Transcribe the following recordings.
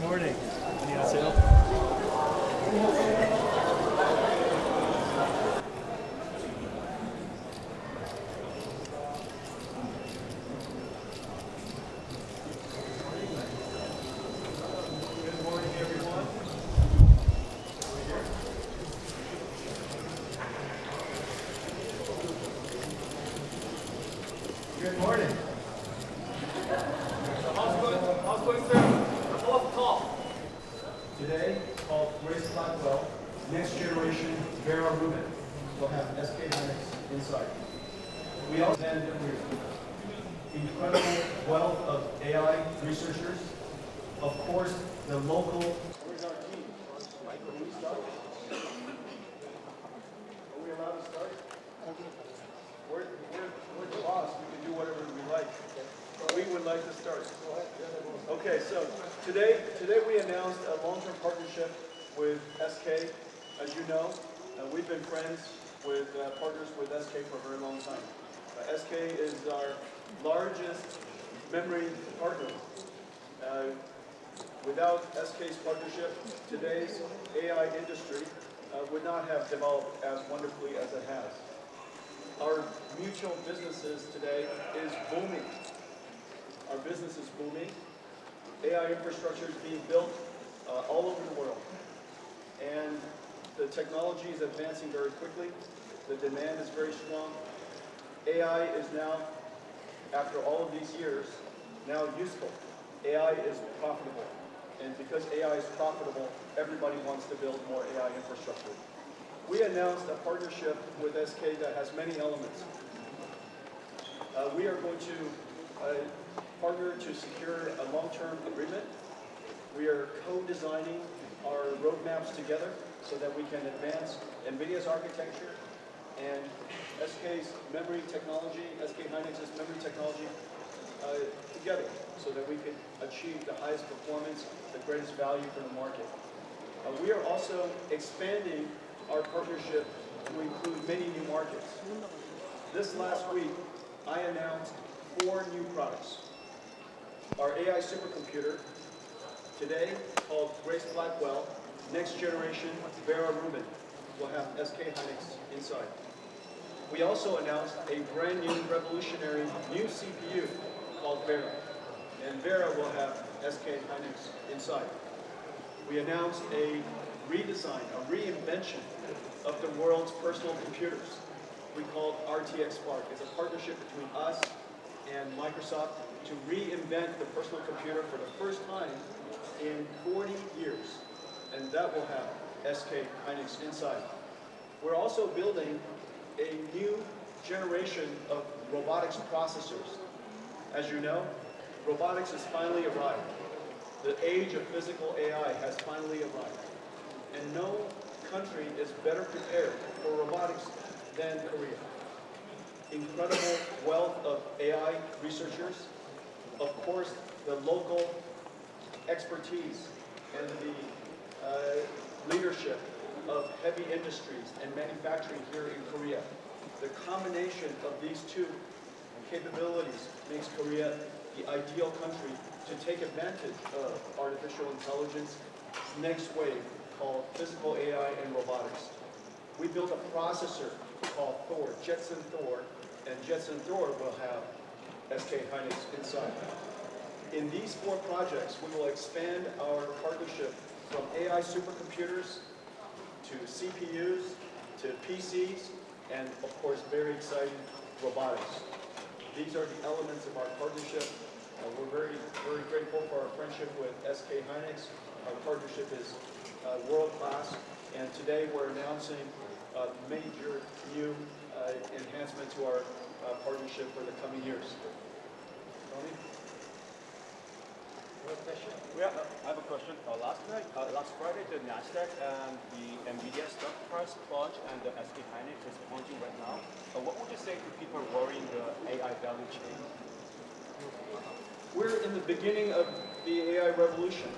morning. 안녕하세요. Good morning, everyone. Good morning. How's going, sir? What's the talk? Today, called Grace Blackwell, Next Generation Vera Rubin. We'll have SK Hynix inside. We also have an incredible wealth of AI researchers. Of course, the local. Where's our team? Can we start? Are we allowed to start? We're the boss. We can do whatever we like. We would like to start. Okay, so today we announced a long-term partnership with SK. As you know, we've been friends with partners with SK for a very long time. SK is our largest memory partner. Without SK's partnership, today's AI industry would not have developed as wonderfully as it has. Our mutual businesses today is booming. Our business is booming. AI infrastructure is being built all over the world. And the technology is advancing very quickly. The demand is very strong. AI is now, after all of these years, now useful. AI is profitable. And because AI is profitable, everybody wants to build more AI infrastructure. We announced a partnership with SK that has many elements. We are going to partner to secure a long-term agreement. We are co-designing our roadmaps together so that we can advance NVIDIA's architecture and SK's memory technology, SK Hynix's memory technology together so that we can achieve the highest performance, the greatest value for the market. We are also expanding our partnership to include many new markets. This last week, I announced 4 new products. Our AI supercomputer, today called Grace Blackwell, Next Generation Vera Rubin, will have SK Hynix inside. We also announced a brand new revolutionary new CPU called Vera, and Vera will have SK Hynix inside. We announced a redesign, a reinvention of the world's personal computers. We called RTX Spark. It's a partnership between us and Microsoft to reinvent the personal computer for the first time in 40 years. And that will have SK Hynix inside. We're also building a new generation of robotics processors. As you know, robotics has finally arrived. The age of physical AI has finally arrived. And no country is better prepared for robotics than Korea. Incredible wealth of AI researchers. Of course, the local expertise and the leadership of heavy industries and manufacturing here in Korea. The combination of these two capabilities makes Korea the ideal country to take advantage of artificial intelligence next wave called physical AI and robotics. We built a processor called Thor, Jetson Thor, and Jetson Thor will have SK Hynix inside. In these 4 projects, we will expand our partnership from AI supercomputers to CPUs to PCs and, of course, very exciting robotics. These are the elements of our partnership. We're very, very grateful for our friendship with SK Hynix. Our partnership is world-class, and today we're announcing a major new enhancement to our partnership for the coming years. Tony? Yeah, I have a question. Last Friday, the Nasdaq and the NVIDIA stock price plunged, and the SK Hynix is plunging right now. What would you say to people worrying the AI value chain? We're in the beginning of the AI revolution.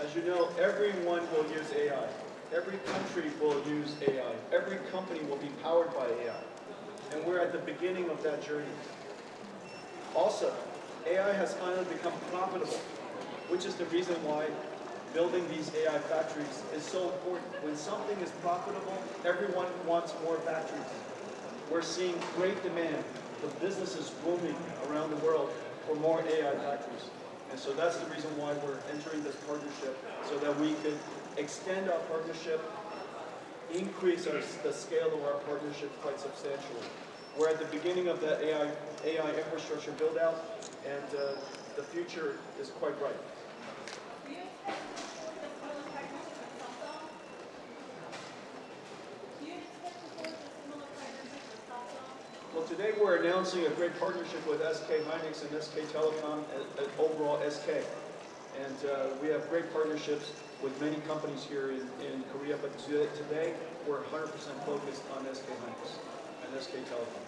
As you know, everyone will use AI. Every country will use AI. Every company will be powered by AI. And we're at the beginning of that journey. Also, AI has finally become profitable. which is the reason why building these AI factories is so important. When something is profitable, everyone wants more factories. We're seeing great demand. The business is booming around the world for more AI factories. And so that's the reason why we're entering this partnership, so that we could extend our partnership, increase the scale of our partnership quite substantially. We're at the beginning of that AI infrastructure build out, and the future is quite bright. Well, today we're announcing a great partnership with SK Hynix and SK Telecom, and overall SK. And we have great partnerships with many companies here in Korea, but today we're 100% focused on SK Hynix and SK Telecom.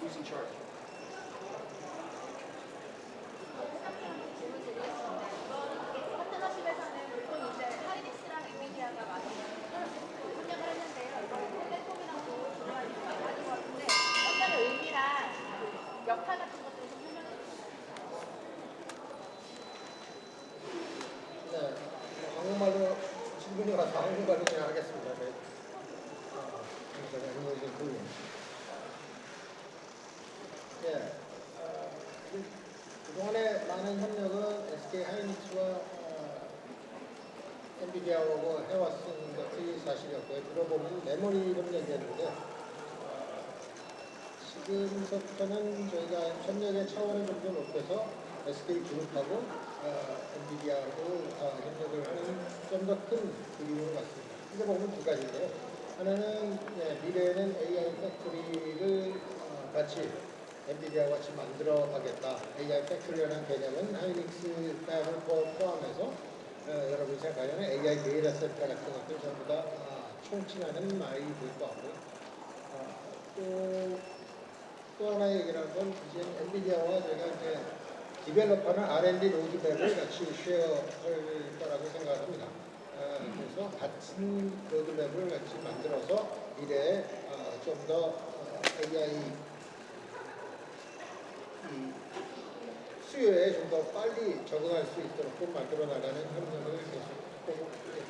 Who's in charge? 파트너십에서는 보통 이제 하이닉스랑 엔비디아가 많이 협력을 했는데요. 이번 텔콤이랑도 중요한 이슈가 많은 것 같은데 협력의 의미랑 역할 같은 것들을 좀 설명해 주시죠. 네, 한국말로 질문이 와서 한국말로 그냥 하겠습니다. 네. 예, 그동안에 많은 협력은 SK 하이닉스와 엔비디아하고 해왔은 것이 사실이었고요. 들어보면 메모리 이런 얘기했는데 지금부터는 저희가 협력의 차원을 좀 더 높여서 SK 그룹하고 엔비디아하고 협력을 하는 좀 더 큰 그림으로 갔습니다. 이제 보면 두 가지인데요. 하나는 미래에는 AI 팩토리를 같이 엔비디아와 같이 만들어 가겠다. AI 팩토리라는 개념은 하이닉스 팹을 포함해서 여러분이 생각하는 AI 데이터 센터 같은 것들 전부 다 총칭하는 말이 될 것 같고요. 또 하나 얘기하는 건 이제 엔비디아와 제가 이제 디벨롭하는 R&D 로드맵을 같이 쉐어할 거라고 생각합니다. 그래서 같은 로드맵을 같이 만들어서 미래에 좀 더 AI 수요에 좀 더 빨리 적응할 수 있도록 만들어 나가는 협력을 계속 보고 있습니다.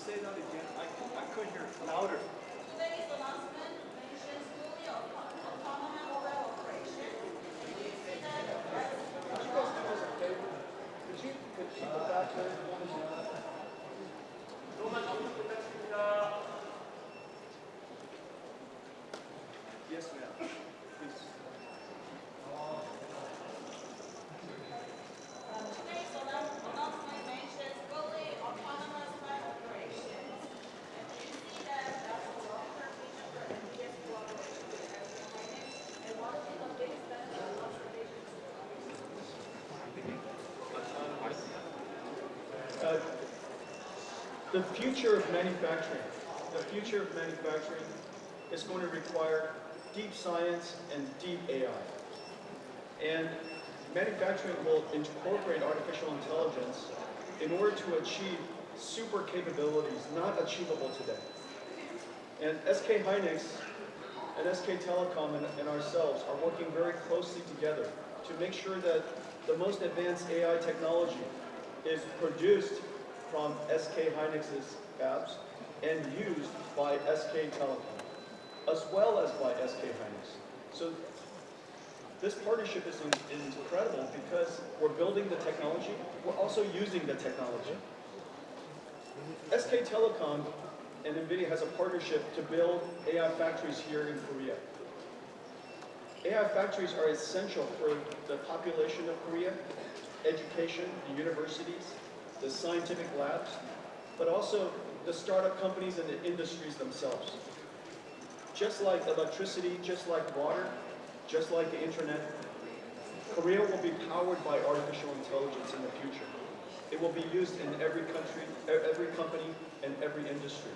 Say that again. I could hear louder. Today's announcement mentions fully autonomous mobile operation. Do you see that as Could you guys do us a favor? Could you go back there? Yes, ma'am. Please. today's announcement mentions fully autonomous mobile operations. And do you see that as a long-term vision for NVIDIA's collaboration with SK Hynix? And what will be the biggest benefit of observations? The future of manufacturing is going to require deep science and deep AI. And manufacturing will incorporate artificial intelligence in order to achieve super capabilities not achievable today. And SK Hynix and SK Telecom and ourselves are working very closely together to make sure that the most advanced AI technology is produced from SK Hynix's fabs and used by SK Telecom, as well as by SK Hynix. So this partnership is incredible because we're building the technology, we're also using the technology. SK Telecom and NVIDIA has a partnership to build AI factories here in Korea. AI factories are essential for the population of Korea, education, the universities, the scientific labs, but also the startup companies and the industries themselves. Just like electricity, just like water, just like the internet, Korea will be powered by artificial intelligence in the future. It will be used in every country, every company, and every industry,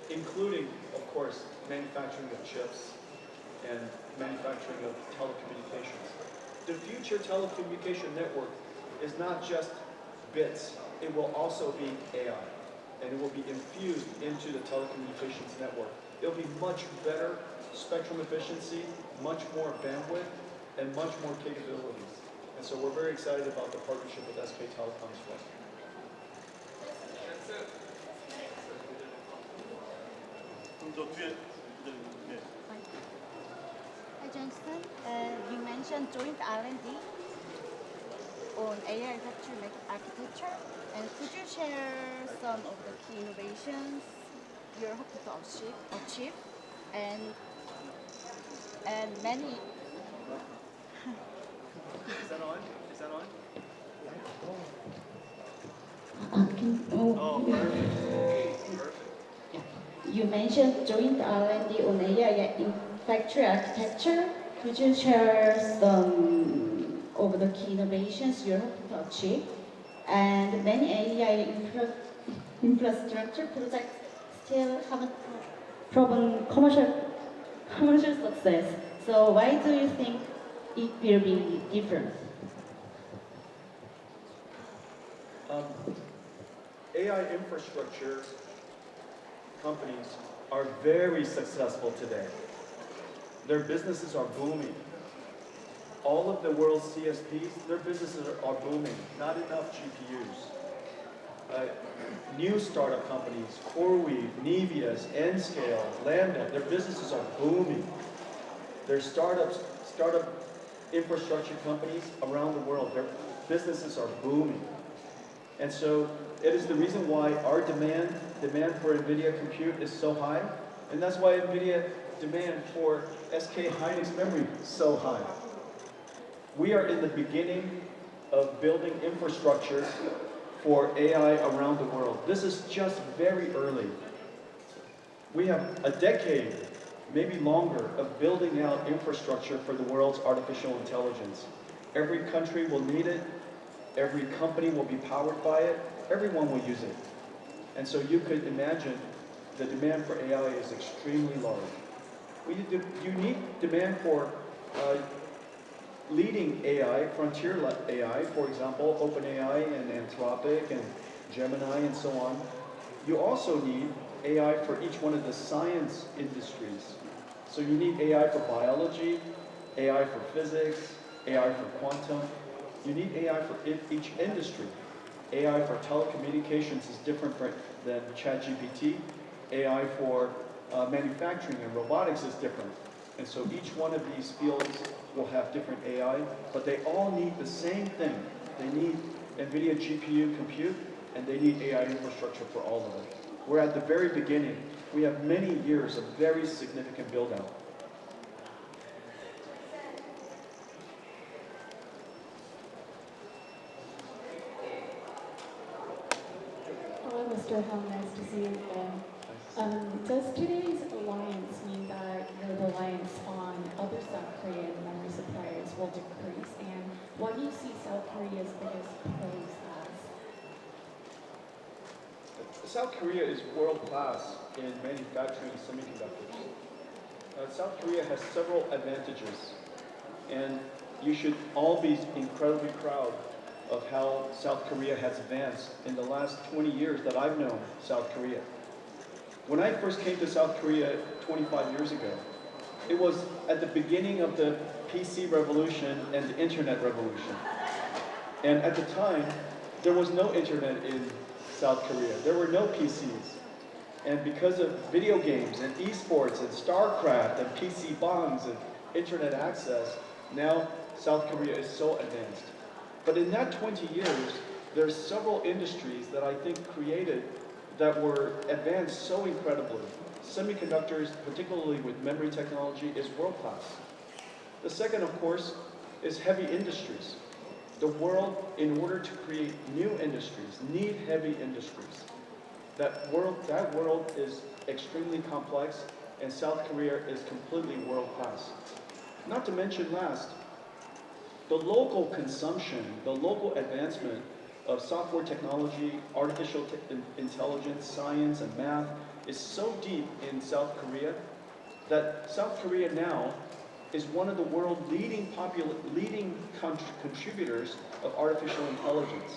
including, of course, manufacturing of chips and manufacturing of telecommunications. The future telecommunication network is not just bits, it will also be AI, and it will be infused into the telecommunications network. It will be much better spectrum efficiency, much more bandwidth, and much more capabilities. And so we're very excited about the partnership with SK Telecom as well. Hi, Johnson. You mentioned joint R&D on AI factory architecture, and could you share some of the key innovations you're hoping to achieve, and many. Is that on? Is that on? Oh, Perfect. you mentioned joint R&D on AI in factory architecture. Could you share some of the key innovations you're hoping to achieve? And many AI infrastructure projects still haven't proven commercial success. So why do you think it will be different? AI infrastructure companies are very successful today. Their businesses are booming. All of the world's CSPs, their businesses are booming. Not enough GPUs. New startup companies, CoreWeave, Nevius, Nscale, Lambda, their businesses are booming. Their startup infrastructure companies around the world, their businesses are booming. And so it is the reason why our demand for NVIDIA compute is so high, and that's why NVIDIA demand for SK Hynix memory is so high. We are in the beginning of building infrastructure for AI around the world. This is just very early. We have a decade, maybe longer, of building out infrastructure for the world's artificial intelligence. Every country will need it. Every company will be powered by it. Everyone will use it. And so you could imagine the demand for AI is extremely large. You need demand for leading AI, frontier AI, for example, OpenAI and Anthropic and Gemini and so on. You also need AI for each one of the science industries. So you need AI for biology, AI for physics, AI for quantum. You need AI for each industry. AI for telecommunications is different than ChatGPT. AI for manufacturing and robotics is different. And so each one of these fields will have different AI, but they all need the same thing. They need NVIDIA GPU compute, and they need AI infrastructure for all of it. We're at the very beginning. We have many years of very significant build-out. Hello, Mr. Hong. Nice to see you again. Does today's alliance mean that your reliance on other South Korean memory suppliers will decrease? And what do you see South Korea's biggest pros as? South Korea is world-class in manufacturing semiconductors. South Korea has several advantages, and you should all be incredibly proud of how South Korea has advanced in the last 20 years that I've known South Korea. When I first came to South Korea 25 years ago, it was at the beginning of the PC revolution and the internet revolution. And at the time, there was no internet in South Korea. There were no PCs. And because of video games and esports and StarCraft and PC bongs and internet access, now South Korea is so advanced. But in that 20 years, there's several industries that I think created that were advanced so incredibly. Semiconductors, particularly with memory technology, is world-class. The second, of course, is heavy industries. The world, in order to create new industries, need heavy industries. That world is extremely complex, and South Korea is completely world-class. Not to mention last, the local consumption, the local advancement of software technology, artificial intelligence, science, and math is so deep in South Korea that South Korea now is one of the world leading contributors of artificial intelligence.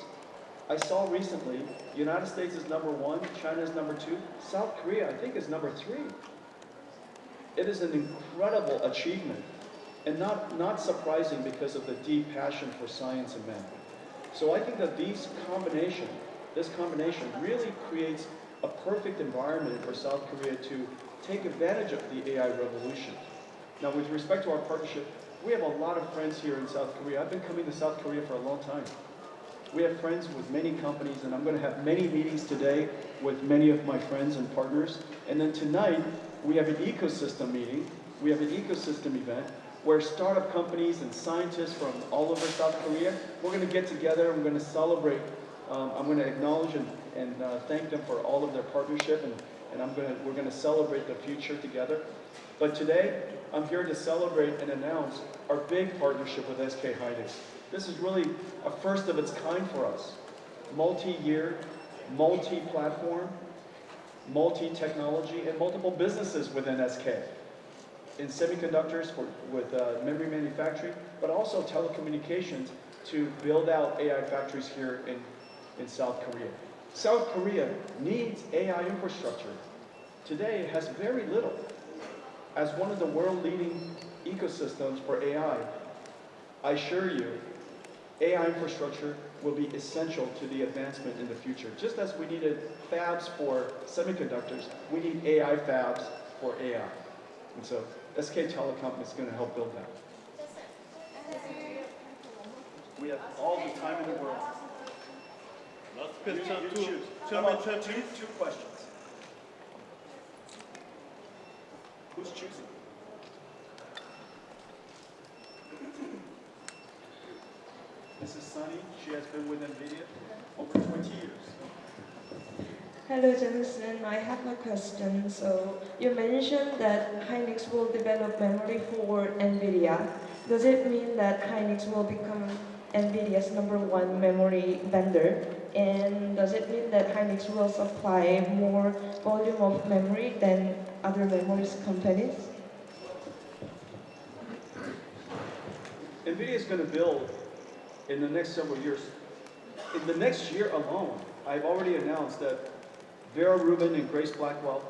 I saw recently, the United States is #1, China is #2, South Korea, I think, is #3. It is an incredible achievement, and not surprising because of the deep passion for science and math. So I think that this combination really creates a perfect environment for South Korea to take advantage of the AI revolution. Now, with respect to our partnership, we have a lot of friends here in South Korea. I've been coming to South Korea for a long time. We have friends with many companies, and I'm going to have many meetings today with many of my friends and partners. And then tonight, we have an ecosystem meeting. We have an ecosystem event where startup companies and scientists from all over South Korea, we're going to get together, we're going to celebrate, I'm going to acknowledge and thank them for all of their partnership, and we're going to celebrate the future together. But today, I'm here to celebrate and announce our big partnership with SK Hynix. This is really a first of its kind for us. Multi-year, multi-platform, multi-technology, and multiple businesses within SK. In semiconductors with memory manufacturing, but also telecommunications to build out AI factories here in South Korea. South Korea needs AI infrastructure. Today, it has very little. As one of the world-leading ecosystems for AI, I assure you, AI infrastructure will be essential to the advancement in the future. Just as we needed fabs for semiconductors, we need AI fabs for AI. And so SK Telecom is going to help build that. We have all the time in the world. Last question, two questions. Who's choosing? Mrs. Sunny, she has been with NVIDIA over 20 years. Hello, Jameson. I have a question. So you mentioned that Hynix will develop memory for NVIDIA. Does it mean that Hynix will become NVIDIA's #1 memory vendor? And does it mean that Hynix will supply more volume of memory than other memories companies? NVIDIA is going to build in the next several years. In the next year alone, I've already announced that Vera Rubin and Grace Blackwell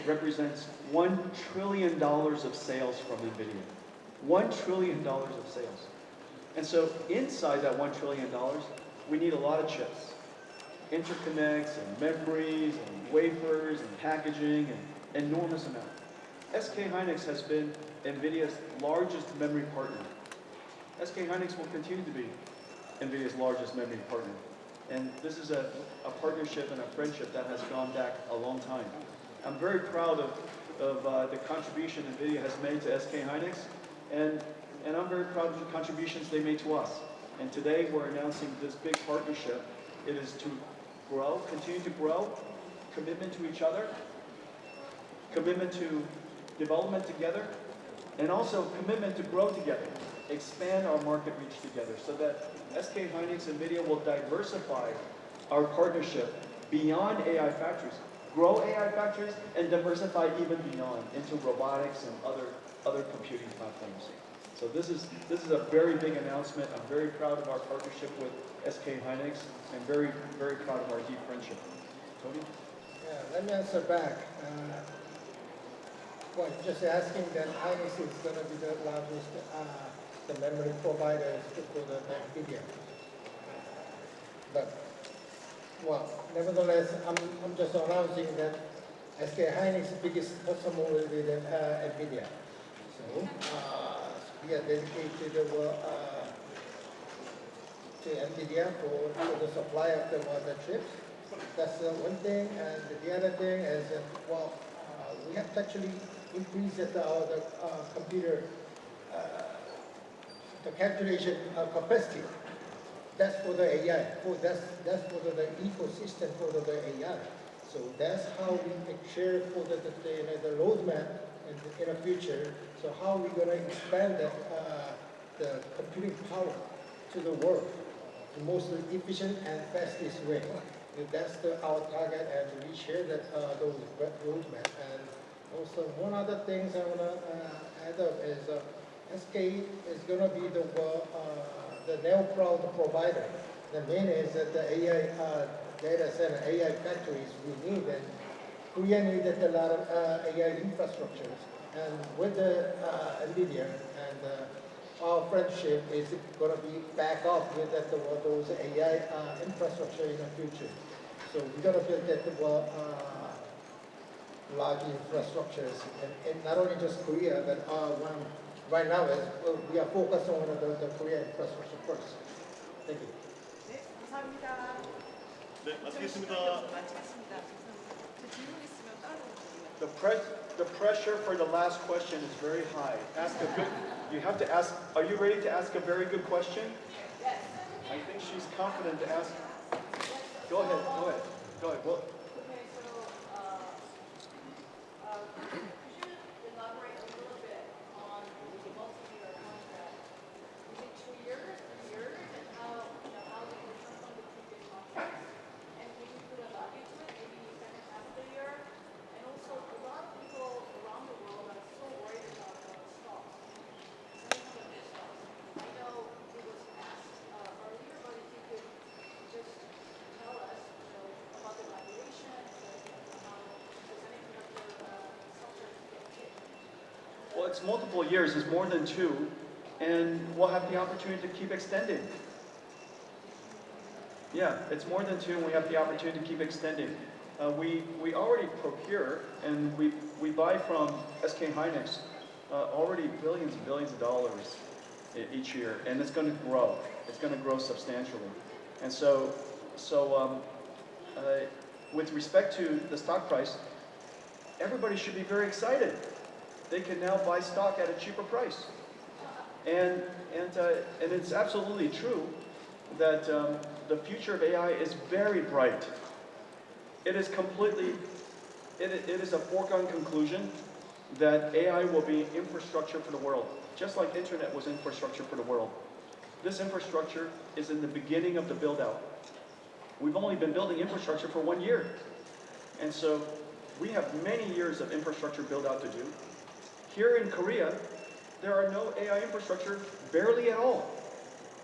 represents $1 trillion of sales from NVIDIA. $1 trillion of sales. And so inside that $1 trillion, we need a lot of chips. Interconnects and memories and wafers and packaging and enormous amount. SK Hynix has been NVIDIA's largest memory partner. SK Hynix will continue to be NVIDIA's largest memory partner. And this is a partnership and a friendship that has gone back a long time. I'm very proud of the contribution NVIDIA has made to SK Hynix, and I'm very proud of the contributions they made to us. And today we're announcing this big partnership. It is to grow, continue to grow, commitment to each other, commitment to development together, and also commitment to grow together, expand our market reach together, so that SK Hynix and NVIDIA will diversify our partnership beyond AI factories, grow AI factories, and diversify even beyond into robotics and other computing platforms. So this is a very big announcement. I'm very proud of our partnership with SK Hynix, and very, very proud of our deep friendship. Tony? Yeah, let me answer back. Well, just asking that Hynix is going to be the largest the memory providers for the NVIDIA. But, well, nevertheless, I'm just announcing that SK Hynix's biggest customer will be the NVIDIA. So, we are dedicated to NVIDIA for the supply of the chips. That's one thing. And the other thing is, well, we have to actually increase the computer the calculation capacity. That's for the AI. That's for the ecosystem for the AI. So that's how we make sure for the roadmap in the future. So how are we going to expand the computing power to the world? the most efficient and fastest way. That's our target, and we share those roadmap. And also, one other things I want to add up is SK is going to be the neo-cloud provider. The main is that the AI data center, AI factories we need, and Korea needed a lot of AI infrastructures. And with the NVIDIA and our friendship is going to be back up with those AI infrastructure in the future. So we're going to build that large infrastructures, and not only just Korea, but right now we are focused on the Korea infrastructure first. Thank you. 네, 감사합니다. 네, 마치겠습니다. 마치겠습니다. 저 질문 있으면 따로 The pressure for the last question is very high. You have to ask, are you ready to ask a very good question? Yes. I think she's confident to ask. Go ahead. Well, Okay, so could you elaborate a little bit on the multi-year contract? Is it 2 years, 3 years, and how they differ from the previous contracts? And can you put a value to it, maybe second half of the year? And also, a lot of people around the world are so worried about stocks, semiconductor stocks. I know it was asked earlier, but if you could just tell us, about the valuation and how the semiconductor sector get hit. well, it's multiple years. It's more than 2, and we'll have the opportunity to keep extending. Yeah, it's more than 2, and we have the opportunity to keep extending. We already procure and we buy from SK Hynix already billions and billions of dollars each year, and it's going to grow. It's going to grow substantially. And so with respect to the stock price, everybody should be very excited. They can now buy stock at a cheaper price. And it's absolutely true that the future of AI is very bright. It is a foregone conclusion that AI will be infrastructure for the world, just like internet was infrastructure for the world. This infrastructure is in the beginning of the build-out. We've only been building infrastructure for 1 year. And so we have many years of infrastructure build-out to do. Here in Korea, there are no AI infrastructure, barely at all.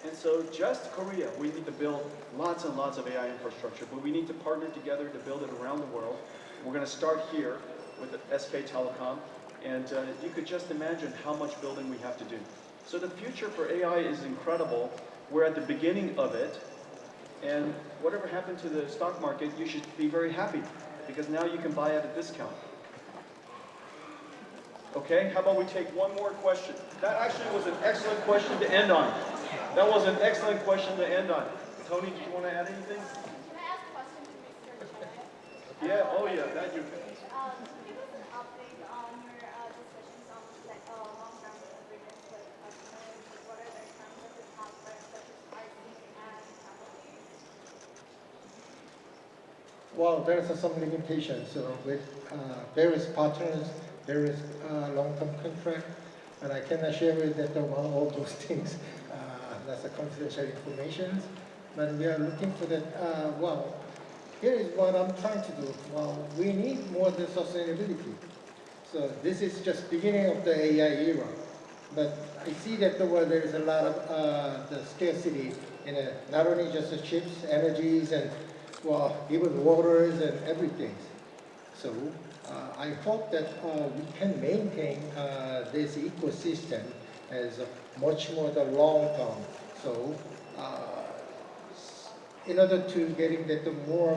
And so just Korea, we need to build lots and lots of AI infrastructure, but we need to partner together to build it around the world. We're going to start here with the SK Telecom, and you could just imagine how much building we have to do. So the future for AI is incredible. We're at the beginning of it, and whatever happened to the stock market, you should be very happy, because now you can buy at a discount. Okay, how about we take one more question? That actually was an excellent question to end on. That was an excellent question to end on. Tony, do you want to add anything? Can I ask a question to Mr. Chen? Yeah, oh yeah, that you can. Give us an update on your discussions on long-term agreements with customers. What are the terms of the contract, such as pricing and penalties? Well, there's some limitations with various partners, various long-term contract, and I cannot share with that all those things. That's a confidential information. But we are looking for that. Well, here is what I'm trying to do. Well, we need more than sustainability. So this is just beginning of the AI era. But I see that there is a lot of the scarcity in not only just the chips, energies, and well, even waters and everything. So I hope that we can maintain this ecosystem as much more the long term. So in order to getting that the more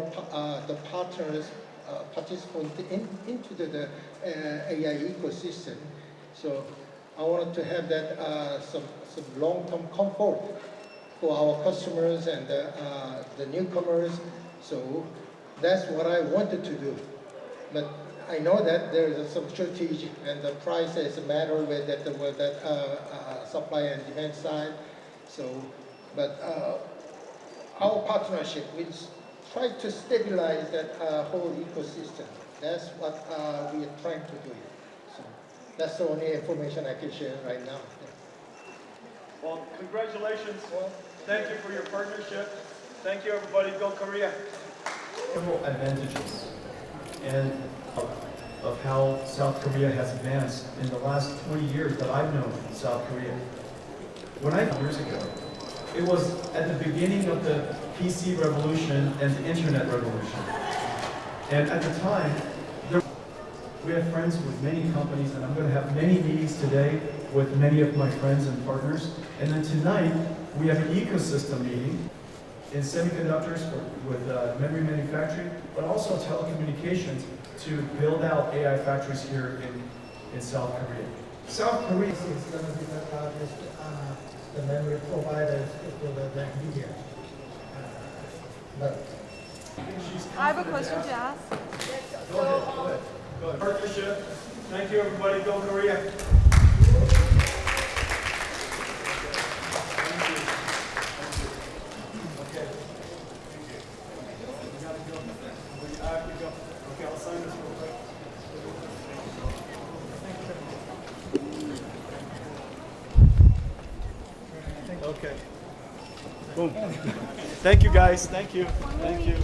the partners participate into the AI ecosystem, so I wanted to have that some long-term comfort for our customers and the newcomers. So that's what I wanted to do. But I know that there is some shortage and the price is a matter with that supply and demand side. So, but our partnership will try to stabilize that whole ecosystem. That's what we are trying to do. So that's the only information I can share right now. Well, congratulations. Thank you for your partnership. Thank you, everybody. Go Korea. Several advantages and of how South Korea has advanced in the last 20 years that I've known South Korea. Years ago, it was at the beginning of the PC revolution and the internet revolution. And at the time, we have friends with many companies, and I'm going to have many meetings today with many of my friends and partners. And then tonight, we have an ecosystem meeting in semiconductors with memory manufacturing, but also telecommunications to build out AI factories here in South Korea. South Korea is going to be the largest the memory providers for the NVIDIA. But I have a question to ask. Go ahead. Partnership. Thank you, everybody. Go Korea. Thank you. Okay. You gotta go. I have to go. Okay, I'll sign this real quick. Okay. Boom. Thank you, guys. Thank you. Thank you.